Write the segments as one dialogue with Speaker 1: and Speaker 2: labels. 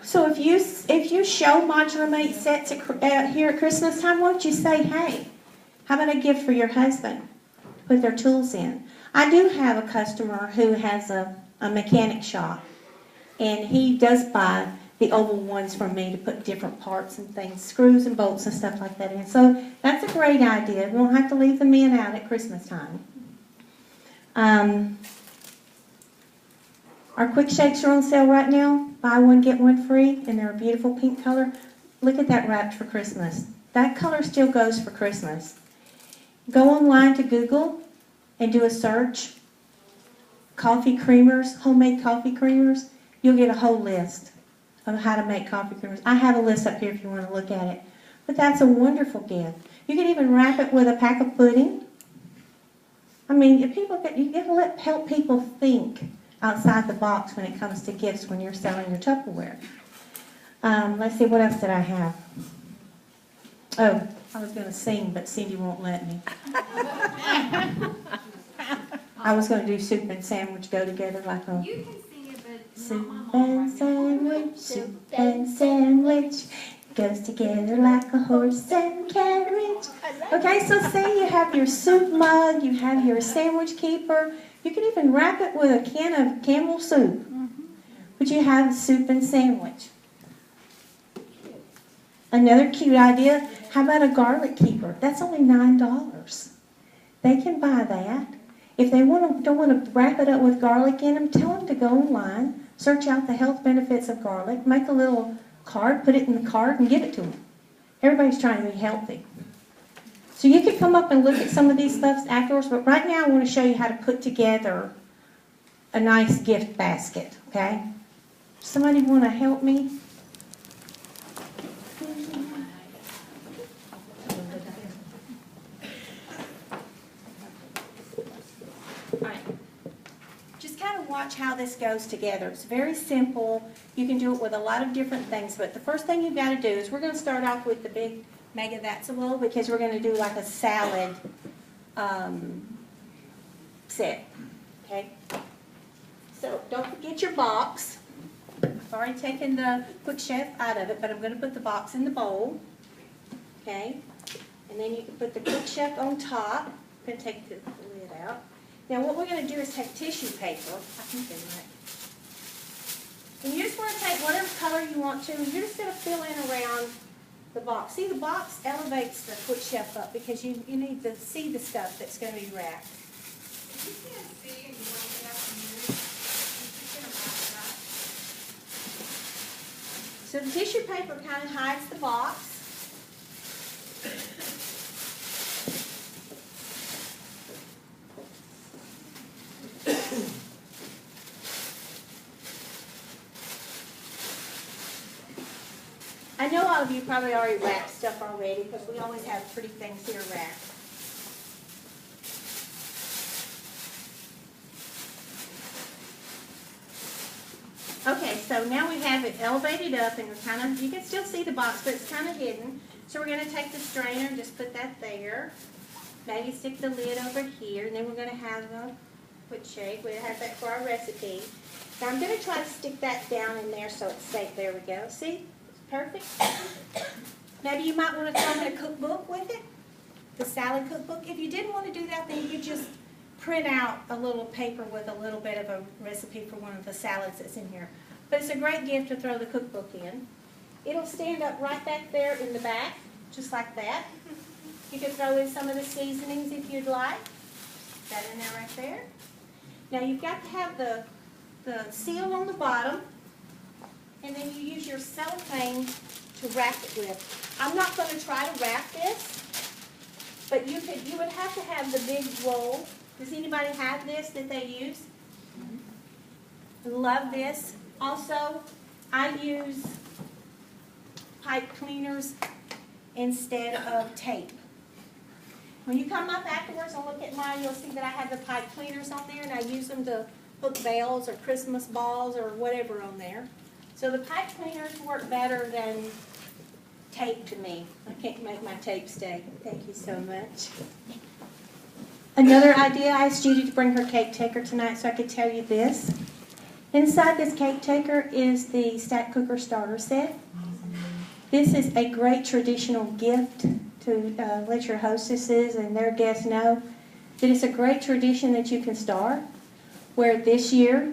Speaker 1: So if you show modular mate sets here at Christmas time, why don't you say, hey, how about a gift for your husband to put their tools in? I do have a customer who has a mechanic shop, and he does buy the oval ones from me to put different parts and things, screws and bolts and stuff like that in. So that's a great idea. We won't have to leave the men out at Christmas time. Our quick shakes are on sale right now. Buy one, get one free, and they're a beautiful pink color. Look at that, wrapped for Christmas. That color still goes for Christmas. Go online to Google and do a search. Coffee creamers, homemade coffee creamers. You'll get a whole list of how to make coffee creamers. I have a list up here if you want to look at it. But that's a wonderful gift. You can even wrap it with a pack of pudding. I mean, if people you get to help people think outside the box when it comes to gifts when you're selling your Tupperware. Let's see, what else did I have? Oh, I was going to sing, but Cindy won't let me. I was going to do soup and sandwich go together like a...
Speaker 2: You can sing it, but
Speaker 1: soup and sandwich, soup and sandwich, goes together like a horse and carriage. Okay, so say you have your soup mug, you have your sandwich keeper. You can even wrap it with a can of Campbell soup. But you have soup and sandwich. Another cute idea, how about a garlic keeper? That's only $9. They can buy that. If they don't want to wrap it up with garlic in them, tell them to go online, search out the health benefits of garlic, make a little card, put it in the card, and give it to them. Everybody's trying to be healthy. So you could come up and look at some of these stuffs afterwards, but right now I want to show you how to put together a nice gift basket, okay? Somebody want to help me? Just kind of watch how this goes together. It's very simple. You can do it with a lot of different things, but the first thing you've got to do is we're going to start off with the big mega that's a roll because we're going to do like a salad set. Okay? So don't forget your box. I've already taken the quick chef out of it, but I'm going to put the box in the bowl. Okay? And then you can put the quick chef on top. I'm going to take the lid out. Now what we're going to do is take tissue paper. I think they're right. And you just want to take whatever color you want to, and you're just going to fill in around the box. See, the box elevates the quick chef up because you need to see the stuff that's going to be wrapped.
Speaker 2: if you can't see and you want to get out and move, you're just going to wrap it up.
Speaker 1: So the tissue paper kind of hides the box. I know all of you probably already wrapped stuff already because we always have pretty things here wrapped. Okay, so now we have it elevated up and we're kind of, you can still see the box, but it's kind of hidden. So we're going to take the strainer and just put that there. Maybe stick the lid over here, and then we're going to have a quick shake. We'll have that for our recipe. Now I'm going to try to stick that down in there so it's safe. There we go. See? Perfect. Maybe you might want to throw in a cookbook with it, the salad cookbook. If you didn't want to do that, then you could just print out a little paper with a little bit of a recipe for one of the salads that's in here. But it's a great gift to throw the cookbook in. It'll stand up right back there in the back, just like that. You could throw in some of the seasonings if you'd like. That in there right there. Now you've got to have the seal on the bottom. And then you use your cellophane to wrap it with. I'm not going to try to wrap this, but you would have to have the big roll. Does anybody have this that they use? Love this. Also, I use pipe cleaners instead of tape. When you come up afterwards and look at mine, you'll see that I have the pipe cleaners on there, and I use them to hook bells or Christmas balls or whatever on there. So the pipe cleaners work better than tape to me. I can't make my tape stay. Thank you so much. Another idea, I asked Judy to bring her cake taker tonight so I could tell you this. Inside this cake taker is the stack cooker starter set. This is a great traditional gift to let your hostesses and their guests know that it's a great tradition that you can start, where this year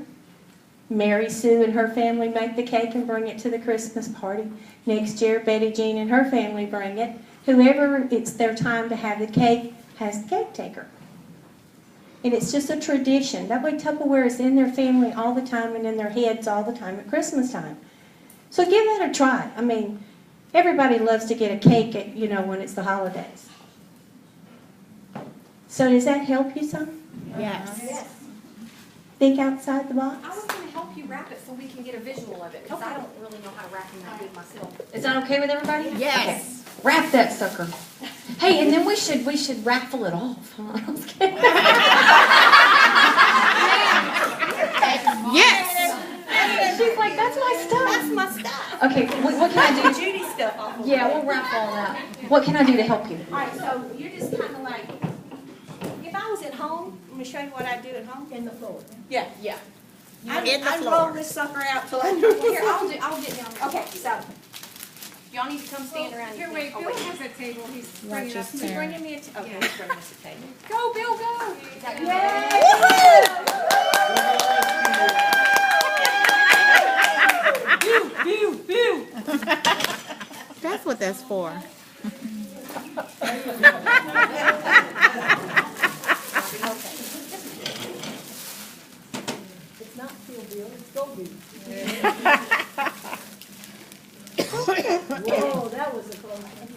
Speaker 1: Mary Sue and her family make the cake and bring it to the Christmas party. Next year Betty Jean and her family bring it. Whoever it's their time to have the cake has the cake taker. And it's just a tradition. That way Tupperware is in their family all the time and in their heads all the time at Christmas time. So give that a try. I mean, everybody loves to get a cake at, when it's the holidays. So does that help you some?
Speaker 3: Yes.
Speaker 1: Think outside the box?
Speaker 3: I was going to help you wrap it so we can get a visual of it, because I don't really know how to wrap them that good myself.
Speaker 4: Is that okay with everybody?
Speaker 3: Yes.
Speaker 4: Okay. Wrap that sucker. Hey, and then we should raffle it off, huh? I was kidding.
Speaker 3: Yes.
Speaker 4: She's like, that's my stuff.
Speaker 3: That's my stuff.
Speaker 4: Okay, what can I do?
Speaker 3: Judy's stuff off of
Speaker 4: Yeah, we'll raffle all that. What can I do to help you?
Speaker 3: All right, so you're just kind of like, if I was at home, I'm going to show you what I do at home.
Speaker 5: In the floor.
Speaker 3: Yeah.
Speaker 4: Yeah.
Speaker 3: I roll this sucker out till I know. Here, I'll get down there. Okay, so y'all need to come stand around.
Speaker 2: Here, wait, Bill has a table, he's bringing us.
Speaker 3: He's bringing me a okay, he's bringing us a table.
Speaker 2: Go, Bill, go!
Speaker 5: That's what that's for.
Speaker 3: It's not Phil Bill, it's Go Bill.
Speaker 5: Whoa, that was a close one.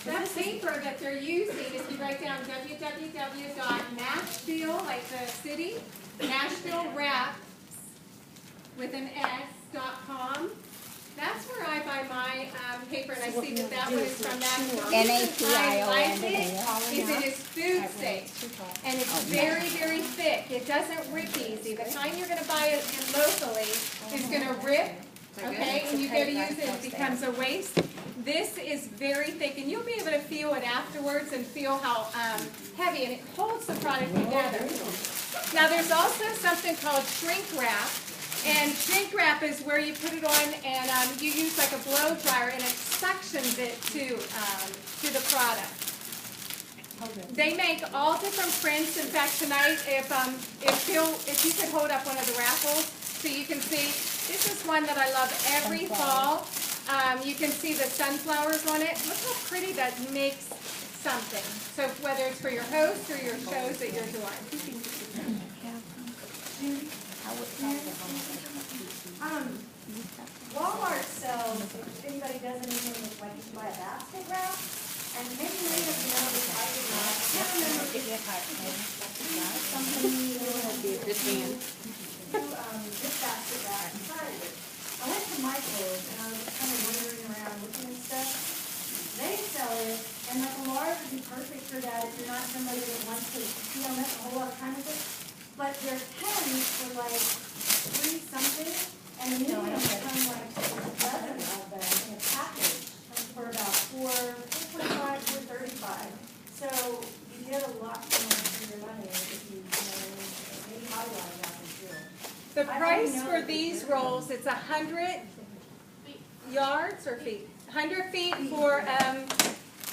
Speaker 2: That paper that they're using, if you write down www.Nashville, like the city, Nashville Wraps with an S.com. That's where I buy my paper, and I see that one is from that.
Speaker 5: N-A-T-I-O-N.
Speaker 2: I like it is it is food safe, and it's very, very thick. It doesn't rip easy. The kind you're going to buy it in locally is going to rip. Okay, and you go to use it, it becomes a waste. This is very thick, and you'll be able to feel it afterwards and feel how heavy, and it holds the product together. Now, there's also something called shrink wrap, and shrink wrap is where you put it on, and you use like a blow dryer, and it suctions it to the product. They make all different prints. In fact, tonight, if you could hold up one of the raffles so you can see. This is one that I love every fall. You can see the sunflowers on it. Look how pretty that makes something. So whether it's for your host or your shows that you're doing.
Speaker 3: Walmart sells, if anybody does anything with like you buy a basket wrap, and maybe many of you know this, I did not. I can't remember if you had
Speaker 4: This hand.
Speaker 3: this basket wrap inside of it. I went to Michael's and I was kind of wandering around looking and stuff. They sell it, and like a large would be perfect for that if you're not somebody that wants to, make a whole lot of time with it. But there's pens for like $3 something, and the mediums come like a dozen of them in a package for about $4.25, $4.35. So you get a lot for your money if you maybe highlight that as well.
Speaker 2: The price for these rolls, it's 100 yards or feet. 100 feet for,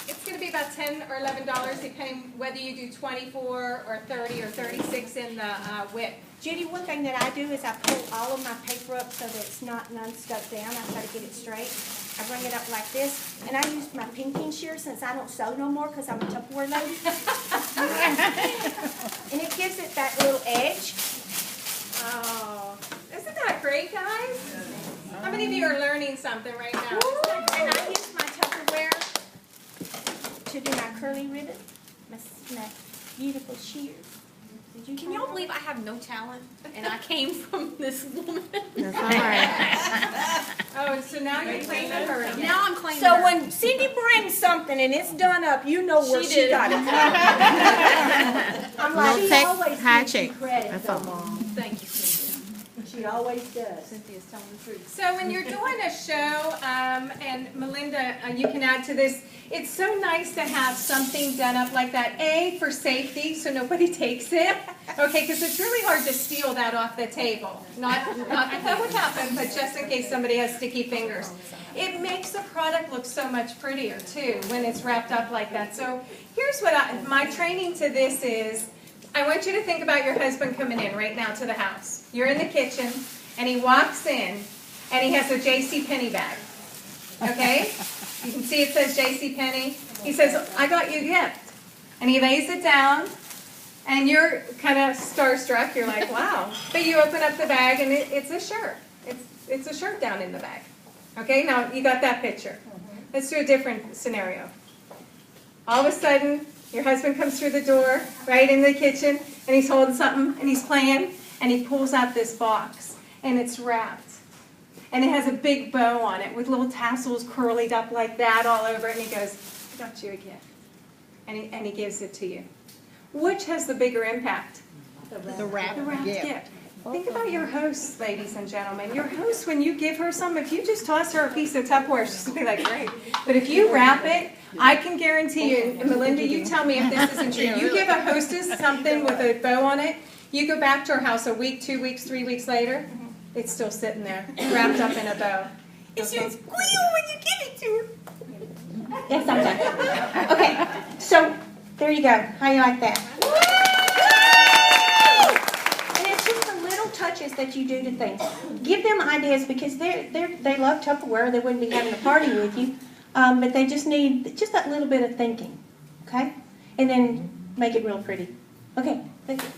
Speaker 2: it's going to be about $10 or $11 depending whether you do 24 or 30 or 36 in the width.
Speaker 3: Judy, one thing that I do is I pull all of my paper up so that it's not none stuck down. I try to get it straight. I bring it up like this, and I use my pinking shear since I don't sew no more because I'm a Tupperware lady. And it gives it that little edge.
Speaker 2: Oh, isn't that great, guys? How many of you are learning something right now?
Speaker 3: And I use my Tupperware to do my curly ribbon, my beautiful shears.
Speaker 4: Can y'all believe I have no talent, and I came from this woman?
Speaker 5: That's all right.
Speaker 2: Oh, so now you're claiming her again.
Speaker 4: Now I'm claiming
Speaker 3: So
Speaker 4: her.
Speaker 3: when Cindy brings something and it's done up, you know where
Speaker 4: She
Speaker 3: she
Speaker 4: did.
Speaker 3: got it from. I'm like,
Speaker 5: No
Speaker 3: she
Speaker 5: text,
Speaker 3: always
Speaker 5: high
Speaker 3: gives you
Speaker 5: check.
Speaker 3: credit,
Speaker 5: That's
Speaker 3: though,
Speaker 5: all.
Speaker 3: Mom.
Speaker 4: Thank you, Cynthia.
Speaker 3: She He always does.
Speaker 1: Cynthia's telling the truth.
Speaker 2: So when you're doing a show, and Melinda, you can add to this, it's so nice to have something done up like that. A, for safety, so nobody takes it. Okay, because it's really hard to steal that off the table. Not that would happen, but just in case somebody has sticky fingers. It makes the product look so much prettier too when it's wrapped up like that. So here's what my training to this is. I want you to think about your husband coming in right now to the house. You're in the kitchen, and he walks in, and he has a JCPenney bag. Okay? You can see it says JCPenney. He says, I got you a gift. And he lays it down, and you're kind of starstruck. You're like, wow. But you open up the bag, and it's a shirt. It's a shirt down in the bag. Okay? Now, you got that picture. Let's do a different scenario. All of a sudden, your husband comes through the door, right in the kitchen, and he's holding something, and he's playing, and he pulls out this box, and it's wrapped. And it has a big bow on it with little tassels curled up like that all over it, and he goes, I got you a gift. And he gives it to you. Which has the bigger impact?
Speaker 5: The wrap
Speaker 2: The wrapped
Speaker 5: gift.
Speaker 2: gift. Think about your host, ladies and gentlemen. Your host, when you give her something, if you just toss her a piece of Tupperware, she's going to be like, great. But if you wrap it, I can guarantee you, and Melinda, you tell me if this isn't true. You give a hostess something with a bow on it, you go back to her house a week, 2 weeks, 3 weeks later, it's still sitting there, wrapped up in a bow. It should squeal when you give it to her.
Speaker 1: Yes, I'm done. Okay, so there you go. How you like that? And it's just the little touches that you do to things. Give them ideas because they love Tupperware. They wouldn't be having a party with you, but they just need just that little bit of thinking. Okay, and then make it real pretty. Okay, thank you.